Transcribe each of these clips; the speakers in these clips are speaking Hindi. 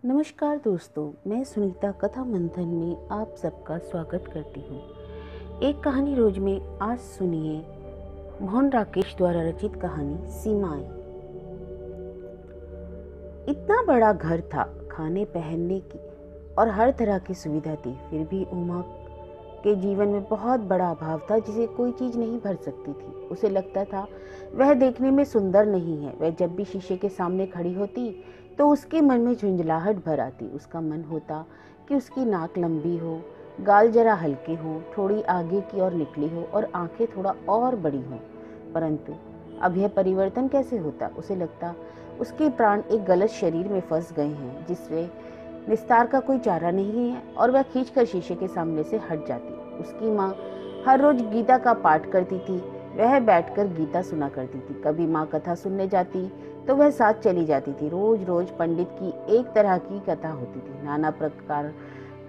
नमस्कार दोस्तों, मैं सुनीता कथा मंथन में आप सबका स्वागत करती हूँ। एक कहानी रोज में आज सुनिए मोहन राकेश द्वारा रचित कहानी सीमाएं। इतना बड़ा घर था, खाने पहनने की और हर तरह की सुविधा थी, फिर भी उमा के जीवन में बहुत बड़ा अभाव था जिसे कोई चीज नहीं भर सकती थी। उसे लगता था वह देखने में सुंदर नहीं है। वह जब भी शीशे के सामने खड़ी होती तो उसके मन में झुंझलाहट भर आती। उसका मन होता कि उसकी नाक लंबी हो, गाल जरा हल्के हो, थोड़ी आगे की ओर निकली हो और आंखें थोड़ा और बड़ी हो। परंतु अब यह परिवर्तन कैसे होता? उसे लगता उसके प्राण एक गलत शरीर में फंस गए हैं जिसमें निस्तार का कोई चारा नहीं है, और वह खींचकर शीशे के सामने से हट जाती। उसकी माँ हर रोज गीता का पाठ करती थी। वह बैठकर गीता सुना करती थी। कभी माँ कथा सुनने जाती तो वह साथ चली जाती थी। रोज रोज पंडित की एक तरह की कथा होती थी। नाना प्रकार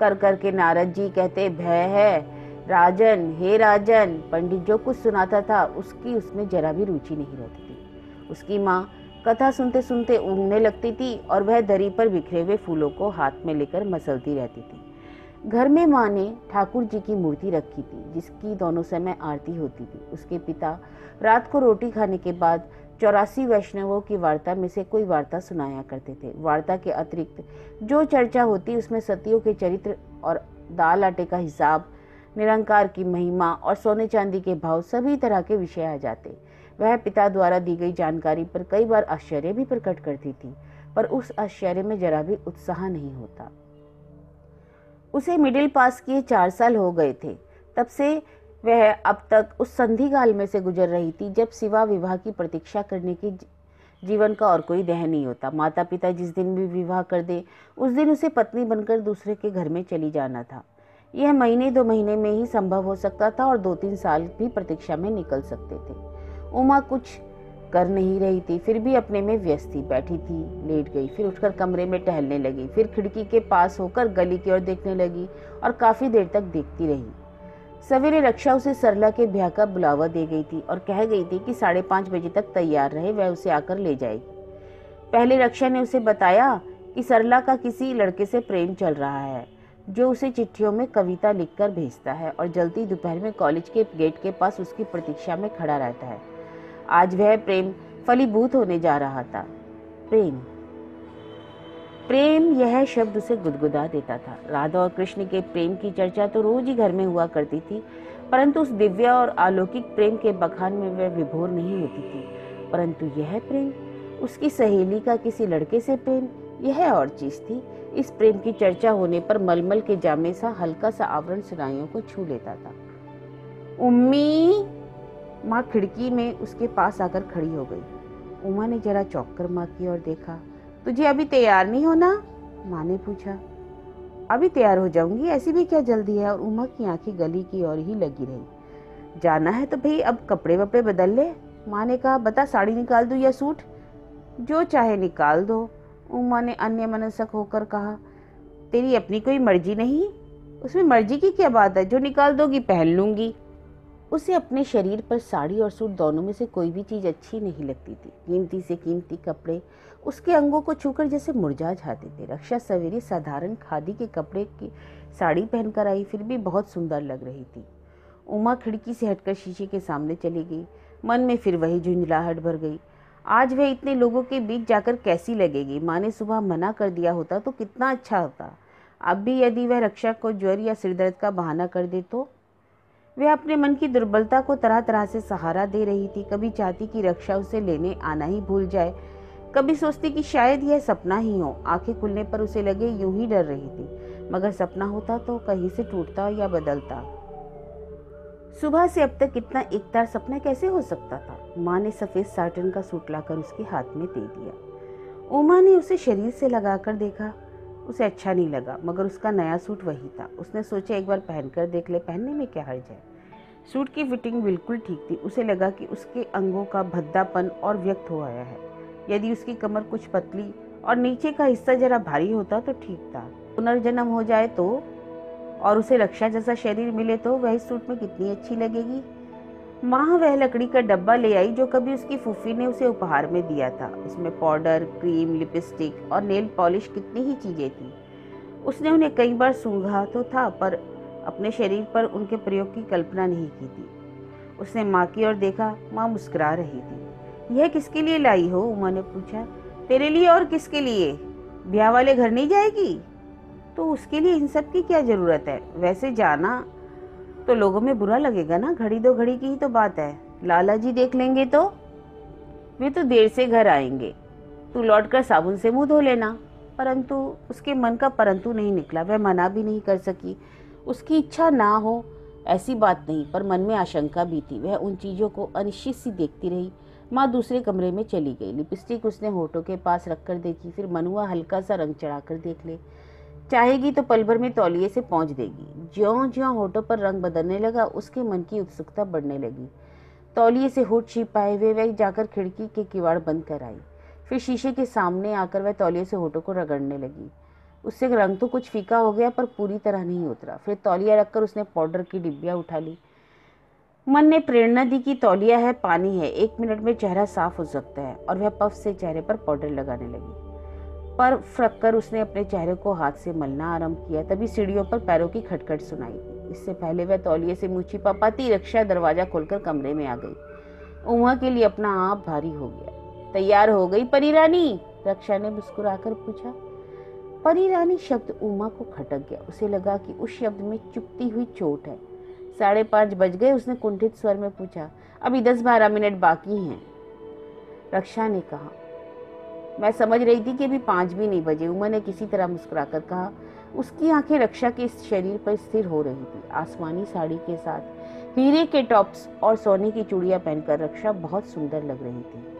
कर करके नारद जी कहते, भय है राजन, हे राजन। पंडित जो कुछ सुनाता था उसकी उसमें जरा भी रुचि नहीं रहती थी। उसकी माँ कथा सुनते सुनते ऊँघने लगती थी और वह दरी पर बिखरे हुए फूलों को हाथ में लेकर मसलती रहती थी। घर में माँ ने ठाकुर जी की मूर्ति रखी थी जिसकी दोनों समय आरती होती थी। उसके पिता रात को रोटी खाने के बाद 84 वैष्णवों की वार्ता में से कोई वार्ता सुनाया करते थे। वार्ता के अतिरिक्त जो चर्चा होती उसमें सतियों के चरित्र और दाल आटे का हिसाब, निरंकार की महिमा और सोने चांदी के भाव, सभी तरह के विषय आ जाते। वह पिता द्वारा दी गई जानकारी पर कई बार आश्चर्य भी प्रकट करती थी, पर उस आश्चर्य में जरा भी उत्साह नहीं होता। उसे मिडिल पास किए 4 साल हो गए थे। तब से वह अब तक उस संधि काल में से गुजर रही थी जब सिवा विवाह की प्रतीक्षा करने की जीवन का और कोई ध्येय नहीं होता। माता पिता जिस दिन भी विवाह कर दे उस दिन उसे पत्नी बनकर दूसरे के घर में चली जाना था। यह महीने 2 महीने में ही संभव हो सकता था और 2-3 साल भी प्रतीक्षा में निकल सकते थे। उमा कुछ कर नहीं रही थी, फिर भी अपने में व्यस्त थी। बैठी थी, लेट गई, फिर उठकर कमरे में टहलने लगी, फिर खिड़की के पास होकर गली की ओर देखने लगी और काफी देर तक देखती रही। सवेरे रक्षा उसे सरला के ब्याह का बुलावा दे गई थी और कह गई थी कि 5:30 बजे तक तैयार रहे, वह उसे आकर ले जाएगी। पहले रक्षा ने उसे बताया कि सरला का किसी लड़के से प्रेम चल रहा है जो उसे चिट्ठियों में कविता लिखकर भेजता है और जल्दी दोपहर में कॉलेज के गेट के पास उसकी प्रतीक्षा में खड़ा रहता है। आज वह प्रेम फलीभूत होने जा रहा था। प्रेम प्रेम, यह शब्द उसे गुदगुदा देता था। राधा और कृष्ण के प्रेम की चर्चा तो रोज ही घर में हुआ करती थी, परंतु उस दिव्य और अलौकिक प्रेम के बखान में वह विभोर नहीं होती थी। परंतु यह प्रेम, उसकी सहेली का किसी लड़के से प्रेम, यह और चीज थी। इस प्रेम की चर्चा होने पर मलमल के जामे सा हल्का सा आवरण सुनाइयों को छू लेता था। उम्मी! माँ खिड़की में उसके पास आकर खड़ी हो गई। उमा ने जरा चौंक कर माँ की ओर देखा। तुझे अभी तैयार नहीं होना? माँ ने पूछा। अभी तैयार हो जाऊंगी, ऐसी भी क्या जल्दी है? और उमा की आंखें गली की ओर ही लगी रही। जाना है तो भाई अब कपड़े वपड़े बदल ले। माँ ने कहा, बता साड़ी निकाल दूं या सूट? जो चाहे निकाल दो। उमा ने अन्य मनस्क होकर कहा। तेरी अपनी कोई मर्जी नहीं? उसमें मर्जी की क्या बात है, जो निकाल दोगी पहन लूंगी। उसे अपने शरीर पर साड़ी और सूट दोनों में से कोई भी चीज अच्छी नहीं लगती थी। कीमती से कीमती कपड़े उसके अंगों को छूकर जैसे मुरझा जाते थे। रक्षा सवेरे साधारण खादी के कपड़े की साड़ी पहनकर आई, फिर भी बहुत सुंदर लग रही थी। उमा खिड़की से हटकर शीशे के सामने चली गई। मन में फिर वही झुंझलाहट भर गई। आज वह इतने लोगों के बीच जाकर कैसी लगेगी? माँ ने सुबह मना कर दिया होता तो कितना अच्छा होता। अब भी यदि वह रक्षा को ज्वर या सिरदर्द का बहाना कर दे तो? वह अपने मन की दुर्बलता को तरह तरह से सहारा दे रही थी। कभी चाहती कि रक्षा उसे लेने आना ही भूल जाए, कभी सोचती कि शायद यह सपना ही हो। आंखें खुलने पर उसे लगे यूं ही डर रही थी, मगर सपना होता तो कहीं से टूटता या बदलता। सुबह से अब तक इतना एकतार सपना कैसे हो सकता था? माँ ने सफेद साटन का सूट लाकर उसके हाथ में दे दिया। उमा ने उसे शरीर से लगाकर देखा। उसे अच्छा नहीं लगा, मगर उसका नया सूट वही था। उसने सोचा एक बार पहनकर देख ले, पहनने में क्या हर्ज है। सूट की फिटिंग बिल्कुल ठीक थी। उसे लगा कि उसके अंगों का भद्दापन और व्यक्त हो आया है। यदि उसकी कमर कुछ पतली और नीचे का हिस्सा जरा भारी होता तो ठीक था। पुनर्जन्म हो जाए तो, और उसे रक्षा जैसा शरीर मिले तो वह इस सूट में कितनी अच्छी लगेगी। माँ वह लकड़ी का डब्बा ले आई जो कभी उसकी फूफी ने उसे उपहार में दिया था। इसमें पाउडर, क्रीम, लिपस्टिक और नेल पॉलिश कितनी ही चीजें थी। उसने उन्हें कई बार सूंघा तो था, पर अपने शरीर पर उनके प्रयोग की कल्पना नहीं की थी। उसने माँ की ओर देखा। माँ मुस्कुरा रही थी। यह किसके लिए लाई हो? उमा ने पूछा। तेरे लिए और किसके लिए? ब्याह वाले घर नहीं जाएगी? तो उसके लिए इन सब की क्या जरूरत है? वैसे जाना तो लोगों में बुरा लगेगा ना। घड़ी दो घड़ी की ही तो बात है। लाला जी देख लेंगे तो? वे तो देर से घर आएंगे। तू लौटकर साबुन से मुंह धो लेना। परंतु उसके मन का परंतु नहीं निकला। वह मना भी नहीं कर सकी। उसकी इच्छा ना हो ऐसी बात नहीं, पर मन में आशंका भी थी। वह उन चीजों को अनिश्चित सी देखती रही। माँ दूसरे कमरे में चली गई। लिपस्टिक उसने होठों के पास रखकर देखी, फिर मन हुआ हल्का सा रंग चढ़ाकर देख ले। चाहेगी तो पल भर में तौलिए से पहुंच देगी। ज्यों ज्यों होठों पर रंग बदलने लगा, उसके मन की उत्सुकता बढ़ने लगी। तौलिए से होठ छिपाए हुए वह जाकर खिड़की के किवाड़ बंद कर आई। फिर शीशे के सामने आकर वह तौलिए से होठों को रगड़ने लगी। उससे रंग तो कुछ फीका हो गया, पर पूरी तरह नहीं उतरा। फिर तौलिया रखकर उसने पाउडर की डिब्बियां उठा ली। मन ने प्रेरणा दी कि तौलिया है, पानी है, 1 मिनट में चेहरा साफ हो सकता है। और वह पफ से चेहरे पर पाउडर लगाने लगी। पर फटकर उसने अपने चेहरे को हाथ से मलना आरंभ किया। तभी सीढ़ियों पर पैरों की खटखट सुनाई दी। इससे पहले वह तौलिए से मुंह छिपा पाती, रक्षा दरवाजा खोलकर कमरे में आ गई। उमा के लिए अपना आप भारी हो गया। तैयार हो गई परी रानी? रक्षा ने मुस्कुराकर पूछा। परी रानी शब्द उमा को खटक गया। उसे लगा कि उस शब्द में चुभती हुई चोट है। 5:30 बज गए। उसने कुंठित स्वर में पूछा। अभी 10-12 मिनट बाकी हैं। रक्षा ने कहा। मैं समझ रही थी कि अभी 5 भी नहीं बजे। उमा ने किसी तरह मुस्कुराकर कहा। उसकी आंखें रक्षा के शरीर पर स्थिर हो रही थी। आसमानी साड़ी के साथ हीरे के टॉप्स और सोने की चूड़ियां पहनकर रक्षा बहुत सुंदर लग रही थी।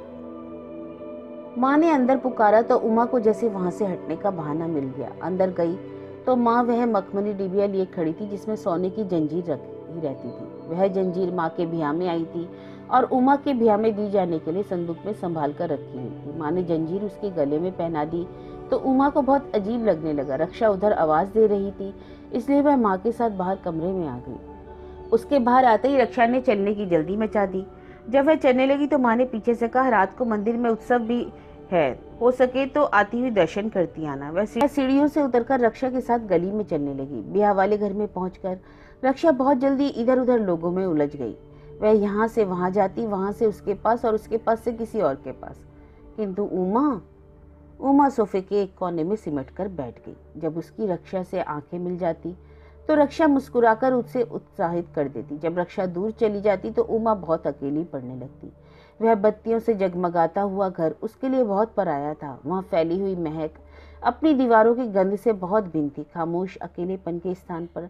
माँ ने अंदर पुकारा तो उमा को जैसे वहां से हटने का बहाना मिल गया। अंदर गई तो माँ वह मखमली डिबिया लिए खड़ी थी जिसमें सोने की जंजीर रखी रहती थी। वह जंजीर माँ के ब्याह में आई थी और उमा के ब्याह में दी जाने के लिए संदूक में संभाल कर रखी हुई थी। माँ ने जंजीर उसके गले में पहना दी तो उमा को बहुत अजीब लगने लगा। रक्षा उधर आवाज दे रही थी, इसलिए वह माँ के साथ बाहर कमरे में आ गई। उसके बाहर आते ही रक्षा ने चलने की जल्दी मचा दी। जब वह चलने लगी तो माँ ने पीछे से कहा, रात को मंदिर में उत्सव भी है, हो सके तो आती हुई दर्शन करती आना। वह सीढ़ियों से उतरकर रक्षा के साथ गली में चलने लगी। ब्याह वाले घर में पहुंचकर रक्षा बहुत जल्दी इधर उधर लोगों में उलझ गई। वह यहाँ से वहां जाती, वहां से उसके पास और उसके पास से किसी और के पास। किंतु उमा सोफे के एक कोने में सिमट कर बैठ गई। जब उसकी रक्षा से आंखें मिल जाती तो रक्षा मुस्कुराकर उसे उत्साहित कर देती। जब रक्षा दूर चली जाती तो उमा बहुत अकेली पड़ने लगती। वह बत्तियों से जगमगाता हुआ घर उसके लिए बहुत पराया था। वहाँ फैली हुई महक अपनी दीवारों की गंध से बहुत भिन्न थी। खामोश अकेलेपन के स्थान पर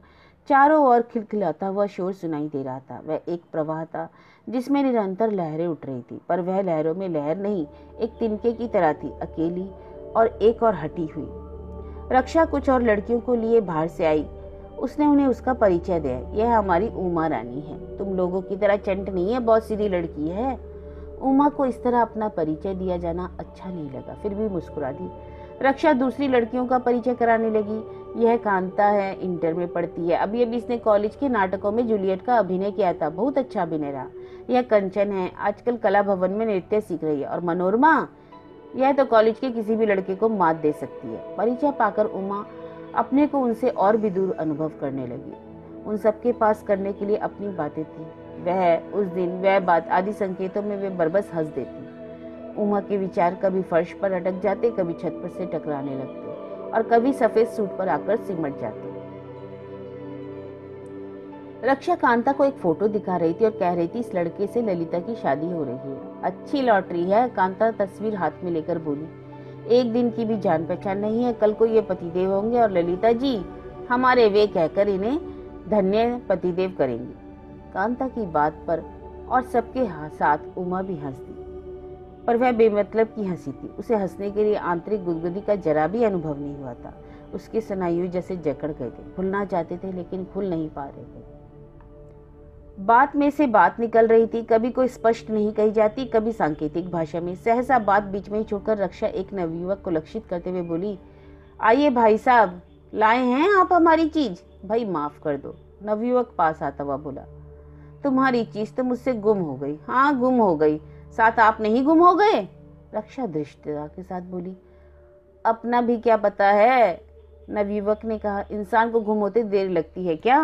चारों ओर खिलखिलाता हुआ शोर सुनाई दे रहा था। वह एक प्रवाह था जिसमें निरंतर लहरें उठ रही थी, पर वह लहरों में लहर नहीं, एक तिनके की तरह थी, अकेली और एक और हटी हुई। रक्षा कुछ और लड़कियों को लिए बाहर से आई। उसने उन्हें उसका परिचय दिया। यह हमारी उमा रानी है, तुम लोगों की तरह चंट नहीं है, बहुत सीधी लड़की है। उमा को इस तरह अपना परिचय दिया जाना अच्छा नहीं लगा, फिर भी मुस्कुरा दी। रक्षा दूसरी लड़कियों का परिचय कराने लगी। यह कांता है, इंटर में पढ़ती है। अभी अभी इसने कॉलेज के नाटकों में जूलियट का अभिनय किया था, बहुत अच्छा अभिनय रहा। यह कंचन है, आजकल कला भवन में नृत्य सीख रही है। और मनोरमा, यह तो कॉलेज के किसी भी लड़के को मात दे सकती है। परिचय पाकर उमा अपने को उनसे और भी दूर अनुभव करने लगी। उन सबके पास करने के लिए अपनी बातें थी। वह उस दिन वह बात आदि संकेतों में वे बरबस हंस देती। उमा के विचार कभी फर्श पर अटक जाते, कभी छत पर से टकराने लगते और कभी सफेद सूट पर आकर सिमट जाते। रक्षा कांता को एक फोटो दिखा रही थी और कह रही थी, इस लड़के से ललिता की शादी हो रही है, अच्छी लॉटरी है। कांता तस्वीर हाथ में लेकर बोली, एक दिन की भी जान पहचान नहीं है, कल को ये पतिदेव होंगे और ललिता जी हमारे वे कहकर इन्हें धन्य पतिदेव करेंगी। कांता की बात पर और सबके साथ उमा भी हंस दी, पर वह बेमतलब की हंसी थी। उसे हंसने के लिए आंतरिक गुदगुदी का जरा भी अनुभव नहीं हुआ था। उसके स्नायु जैसे जकड़ गए थे, खुलना चाहते थे लेकिन खुल नहीं पा रहे थे। बात में से बात निकल रही थी, कभी कोई स्पष्ट नहीं कही जाती, कभी सांकेतिक भाषा में। सहसा बात बीच में ही छोड़कर रक्षा एक नवयुवक को लक्षित करते हुए बोली, आइए भाई साहब, लाए हैं आप हमारी चीज? भाई माफ कर दो, नवयुवक पास आता हुआ बोला। तुम्हारी चीज तो मुझसे गुम हो गई। हाँ, गुम हो गई, साथ आप नहीं गुम हो गए? रक्षा धृष्टता के साथ बोली। अपना भी क्या पता है, नवयुवक ने कहा। इंसान को गुम होते देर लगती है क्या?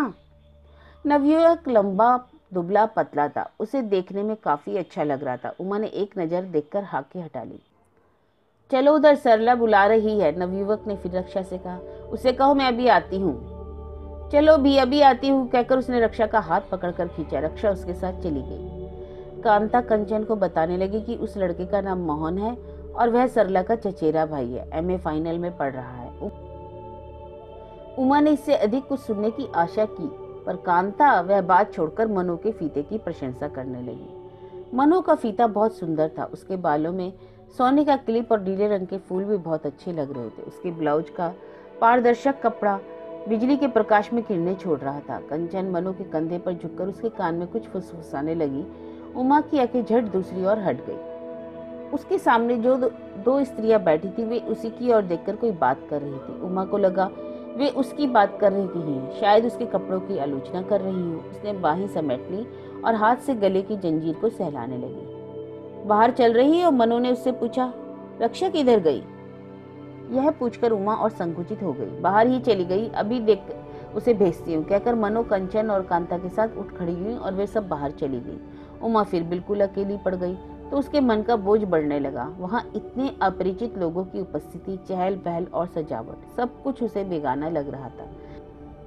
नवयुवक लंबा दुबला पतला था, उसे देखने में काफी अच्छा लग रहा था। उमा ने एक नजर देखकर हाके हटा ली। चलो उधर, सरला बुला रही है, नवयुवक ने फिर रक्षा से कहा। उसे कहो मैं अभी आती हूँ। चलो भी, अभी आती हूँ, कहकर उसने रक्षा का हाथ पकड़कर खींचा। रक्षा उसके साथ चली गई। कांता कंचन को बताने लगी कि उस लड़के का नाम मोहन है और वह सरला का चचेरा भाई है, एमए फाइनल में पढ़ रहा है। उमा ने इससे अधिक कुछ सुनने की आशा की, पर कांता वह बात छोड़कर मनु के फीते की प्रशंसा करने लगी। मनु का फीता बहुत सुंदर था, उसके बालों में सोने का क्लिप और नीले रंग के फूल भी बहुत अच्छे लग रहे थे। उसके ब्लाउज का पारदर्शक कपड़ा बिजली के प्रकाश में किरणें छोड़ रहा था। कंचन मनु के कंधे पर झुककर उसके कान में कुछ फुसफुसाने लगी। उमा की आंखें झट दूसरी ओर हट गई। उसके सामने जो दो स्त्रियां बैठी थी, वे उसी की ओर देखकर कोई बात कर रही थी। उमा को लगा वे उसकी बात कर रही हैं, शायद उसके कपड़ों की आलोचना कर रही हो। उसने बाहें समेट ली और हाथ से गले की जंजीर को सहलाने लगी। बाहर चल रही हो? मनु ने उससे पूछा। रक्षा किधर गई? यह पूछकर उमा और संकुचित हो गई। बाहर ही चली गई, अभी देख उसे भेजती हूँ, कहकर मनु कंचन और कांता के साथ उठ खड़ी हुई और वे सब बाहर चली गई। उमा फिर बिल्कुल अकेली पड़ गई तो उसके मन का बोझ बढ़ने लगा। वहां इतने अपरिचित लोगों की उपस्थिति, चहल पहल और सजावट, सब कुछ उसे बेगाना लग रहा था।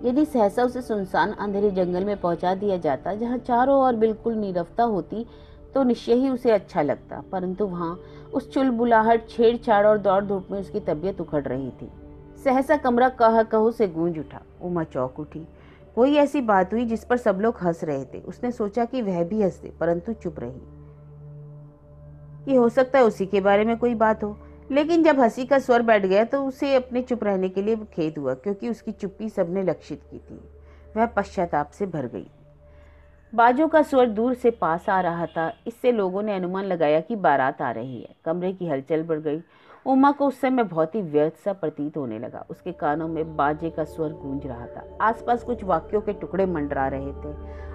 यदि सहसा उसे सुनसान अंधेरे जंगल में पहुंचा दिया जाता जहां चारों ओर बिल्कुल नीरवता होती तो निश्चय ही उसे अच्छा लगता, परंतु वहां उस चुलबुलाहट, छेड़छाड़ और दौड़ धूप में उसकी तबीयत उखड़ रही थी। सहसा कमरा कह कहो से गूंज उठा। उमा चौंक उठी। कोई ऐसी बात हुई जिस पर सब लोग हंस रहे थे। उसने सोचा कि वह भी हंस दे, परंतु चुप रही। ये हो सकता है उसी के बारे में कोई बात हो, लेकिन जब हंसी का स्वर बैठ गया तो उसे अपने चुप रहने के लिए खेद हुआ, क्योंकि उसकी चुप्पी सबने लक्षित की थी। वह पश्चाताप से भर गई। बाजों का स्वर दूर से पास आ रहा था, इससे लोगों ने अनुमान लगाया कि बारात आ रही है। कमरे की हलचल बढ़ गई। उमा को उस समय बहुत ही व्यर्थ सा प्रतीत होने लगा। उसके कानों में बाजे का स्वर गूंज रहा था। आसपास कुछ वाक्यों के टुकड़े मंडरा रहे थे।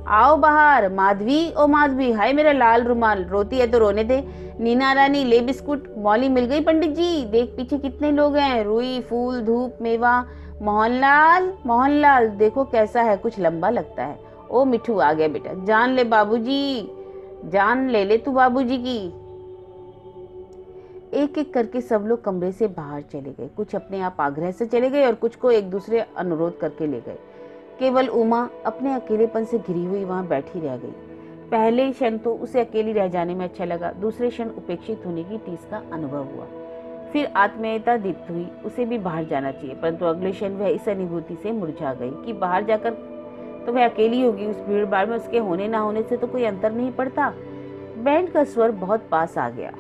आओ बाहर, माधवी, ओ माधवी, हाय मेरा लाल रुमाल, रोती है तो रोने दे। नीना रानी, ले बिस्कुट। मौली मिल गई पंडित जी, देख पीछे कितने लोग हैं। रुई, फूल, धूप, मेवा। मोहनलाल, मोहनलाल, देखो कैसा है, कुछ लंबा लगता है। ओ मिठू आ गया बेटा, जान ले बाबूजी, जान ले ले तू बाबूजी की। एक एक करके सब लोग कमरे से बाहर चले गए। कुछ अपने आप आग्रह से चले गए और कुछ को एक दूसरे अनुरोध करके ले गए। केवल उमा अपने अकेलेपन से घिरी हुई वहां बैठी रह गई। पहले क्षण तो उसे अकेली रह जाने में अच्छा लगा, दूसरे क्षण उपेक्षित होने की टीस का अनुभव हुआ। फिर आत्मीयता दीप्त हुई, उसे भी बाहर जाना चाहिए, परंतु अगले क्षण वह इस अनुभूति से मुरझा गई कि बाहर जाकर तो वह अकेली होगी। उस भीड़ भाड़ में उसके होने ना होने से तो कोई अंतर नहीं पड़ता। बैंड का स्वर बहुत पास आ गया,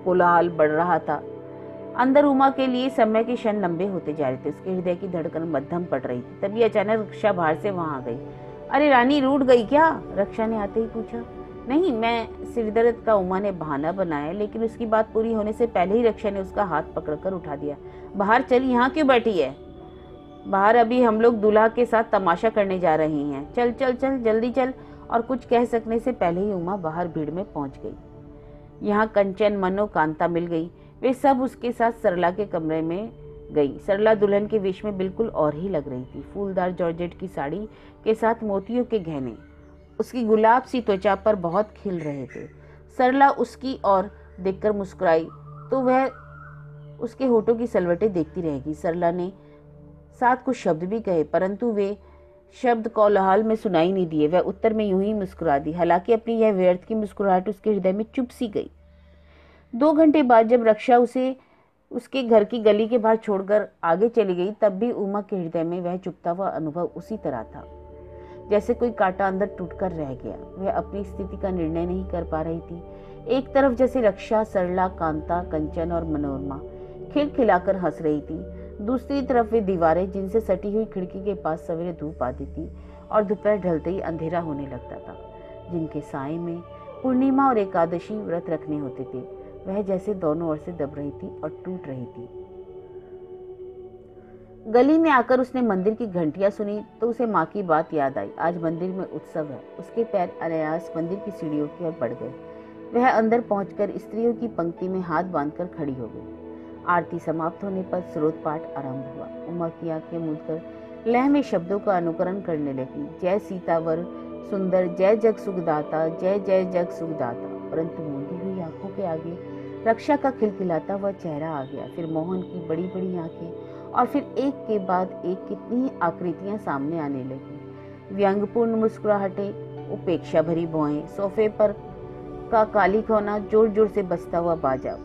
कोलाहल बढ़ रहा था। अंदर उमा के लिए समय के क्षण लंबे होते जा रहे थे। उसके हृदय की धड़कन मध्यम पड़ रही थी। तभी अचानक रक्षा बाहर से वहां आ गई। अरे रानी, रूठ गई क्या? रक्षा ने आते ही पूछा। नहीं, मैं सिरदर्द का उमा ने बहाना बनाया, लेकिन उसकी बात पूरी होने से पहले ही रक्षा ने उसका हाथ पकड़कर उठा दिया। बाहर चल, यहाँ क्यों बैठी है? बाहर अभी हम लोग दूल्हा के साथ तमाशा करने जा रही हैं। चल चल चल, जल्दी चल। और कुछ कह सकने से पहले ही उमा बाहर भीड़ में पहुंच गई। यहाँ कंचन, मनो, कांता मिल गई। वे सब उसके साथ सरला के कमरे में गई। सरला दुल्हन के वेश में बिल्कुल और ही लग रही थी। फूलदार जॉर्जेट की साड़ी के साथ मोतियों के गहने उसकी गुलाब सी त्वचा पर बहुत खिल रहे थे। सरला उसकी ओर देखकर मुस्कुराई तो वह उसके होठों की सलवटें देखती रहेगी। सरला ने साथ कुछ शब्द भी कहे, परंतु वे शब्द कोलाहल में सुनाई नहीं दिए। वह उत्तर में यूं ही मुस्कुरा दी। हालांकि अपनी यह व्यर्थ की मुस्कुराहट उसके हृदय में चुप सी गई। 2 घंटे बाद जब रक्षा उसे उसके घर की गली के बाहर छोड़कर आगे चली गई, तब भी उमा के हृदय में वह चुपता हुआ अनुभव उसी तरह था, जैसे कोई कांटा अंदर टूटकर रह गया। वह अपनी स्थिति का निर्णय नहीं कर पा रही थी। एक तरफ जैसे रक्षा, सरला, कांता, कंचन और मनोरमा खिलखिलाकर हंस रही थी, दूसरी तरफ वे दीवारें जिनसे सटी हुई खिड़की के पास सवेरे धूप आती थी और दोपहर ढलते ही अंधेरा होने लगता था, जिनके साए में पूर्णिमा और एकादशी व्रत रखने होते थे, वह जैसे दोनों ओर से दब रही थी और टूट रही थी। गली में आकर उसने मंदिर की घंटियां सुनी तो उसे माँ की बात याद आई। आज मंदिर में उत्सव है। उसके पैर अनायास मंदिर की सीढ़ियों की ओर बढ़ गए। वह अंदर पहुंचकर स्त्रियों की पंक्ति में हाथ बांधकर खड़ी हो गई। आरती समाप्त होने पर स्रोत पाठ आरंभ हुआ। उमा की आंखें मूंदकर लय में शब्दों का अनुकरण करने लगी। जय सीतावर सुंदर, जय जग सुखदाता, जय जय जग सुखदाता। परंतु मूंदी हुई आंखों के आगे रक्षा का खिलखिलाता हुआ चेहरा आ गया। फिर मोहन की बड़ी बड़ी आंखें और फिर एक के बाद एक कितनी आकृतियां सामने आने लगी। व्यंग्यपूर्ण मुस्कुराहटें, उपेक्षा भरी भौहें, सोफे पर का काली कोना, जोर जोर से बजता हुआ बाजा।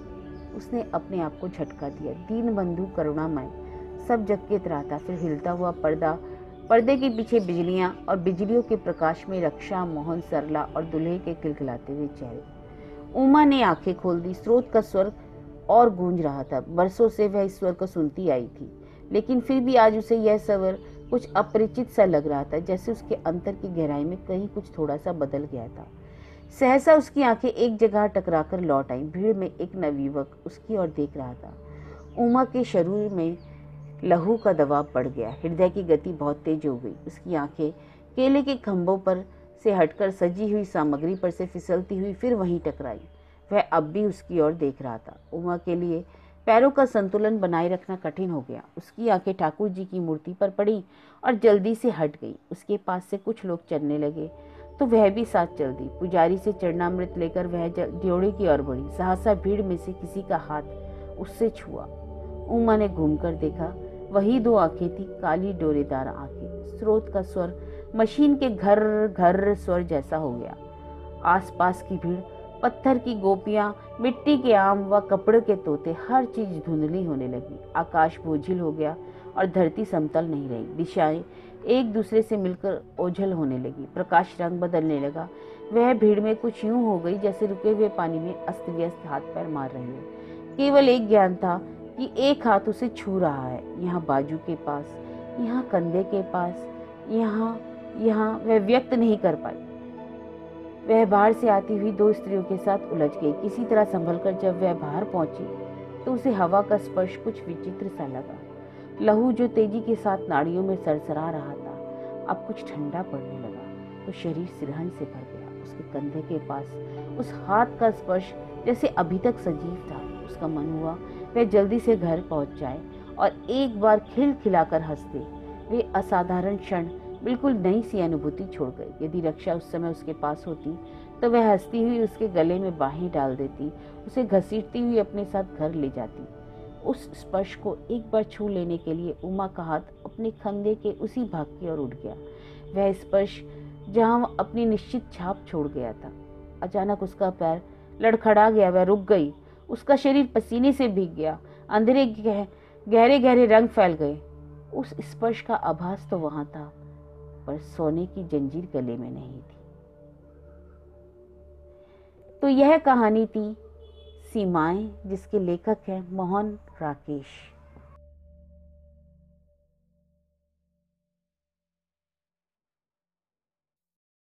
उसने अपने आप को झटका दिया। दीन बंधु करुणामय, सब जग के त्राता। फिर हिलता हुआ पर्दा, पर्दे के पीछे बिजलियां और बिजलियों के प्रकाश में रक्षा, मोहन, सरला और दुल्हे के खिलखिलाते हुए चेहरे। उमा ने आंखें खोल दी। स्रोत का स्वर और गूंज रहा था। बरसों से वह इस स्वर को सुनती आई थी, लेकिन फिर भी आज उसे यह स्वर कुछ अपरिचित सा लग रहा था, जैसे उसके अंतर की गहराई में कहीं कुछ थोड़ा सा बदल गया था। सहसा उसकी आंखें एक जगह टकराकर लौट आईं। भीड़ में एक नवयुवक उसकी ओर देख रहा था। उमा के शरीर में लहू का दबाव बढ़ गया। हृदय की गति बहुत तेज हो गई। उसकी आंखें केले के खंभों पर से हटकर सजी हुई सामग्री पर से फिसलती हुई फिर वहीं टकराई। वह अब भी उसकी ओर देख रहा था। उमा के लिए पैरों का संतुलन बनाए रखना कठिन हो गया। उसकी आंखें ठाकुर जी की मूर्ति पर पड़ी और जल्दी से हट गई। उसके पास से कुछ लोग चलने लगे तो वह भी साथ चल दी। पुजारी से चरणामृत लेकर वह ड्योढ़ी की ओर बढ़ी। सहसा भीड़ में से किसी का हाथ उससे छुआ। उमा ने घूमकर देखा, वही दो आंखें थी, काली डोरेदार आंखें। स्रोत का स्वर मशीन के घर घर स्वर जैसा हो गया। आसपास की भीड़, पत्थर की गोपियां, मिट्टी के आम व कपड़े के तोते, हर चीज धुंधली होने लगी। आकाश बोझिल हो गया और धरती समतल नहीं रही। दिशाएं एक दूसरे से मिलकर ओझल होने लगी। प्रकाश रंग बदलने लगा। वह भीड़ में कुछ यूं हो गई जैसे रुके हुए पानी में अस्त व्यस्त हाथ पैर मार रही हो। केवल एक ज्ञान था कि एक हाथ उसे छू रहा है, यहाँ बाजू के पास, यहाँ कंधे के पास, यहाँ यहाँ। वह व्यक्त नहीं कर पाई। वह बाहर से आती हुई दो स्त्रियों के साथ उलझ गई। किसी तरह संभलकर जब वह बाहर पहुंची तो उसे हवा का स्पर्श कुछ विचित्र सा लगा। लहू जो तेजी के साथ नाड़ियों में सरसरा रहा था, अब कुछ ठंडा पड़ने लगा तो शरीर सिरहन से भर गया। उसके कंधे के पास उस हाथ का स्पर्श जैसे अभी तक सजीव था। उसका मन हुआ वह जल्दी से घर पहुंच जाए और एक बार खिलखिलाकर हंस दे। वे असाधारण क्षण बिल्कुल नई सी अनुभूति छोड़ गई। यदि रक्षा उस समय उसके पास होती तो वह हंसती हुई उसके गले में बाहें डाल देती, उसे घसीटती हुई अपने साथ घर ले जाती। उस स्पर्श को एक बार छू लेने के लिए उमा का हाथ अपने कंधे के उसी भाग की ओर उठ गया। वह स्पर्श जहां अपनी निश्चित छाप छोड़ गया था। अचानक उसका पैर लड़खड़ा गया। वह रुक गई। उसका शरीर पसीने से भीग गया। अंधेरे गहरे गहरे रंग फैल गए। उस स्पर्श का आभास तो वहां था, पर सोने की जंजीर गले में नहीं थी। तो यह कहानी थी सीमाएं, जिसके लेखक हैं मोहन राकेश।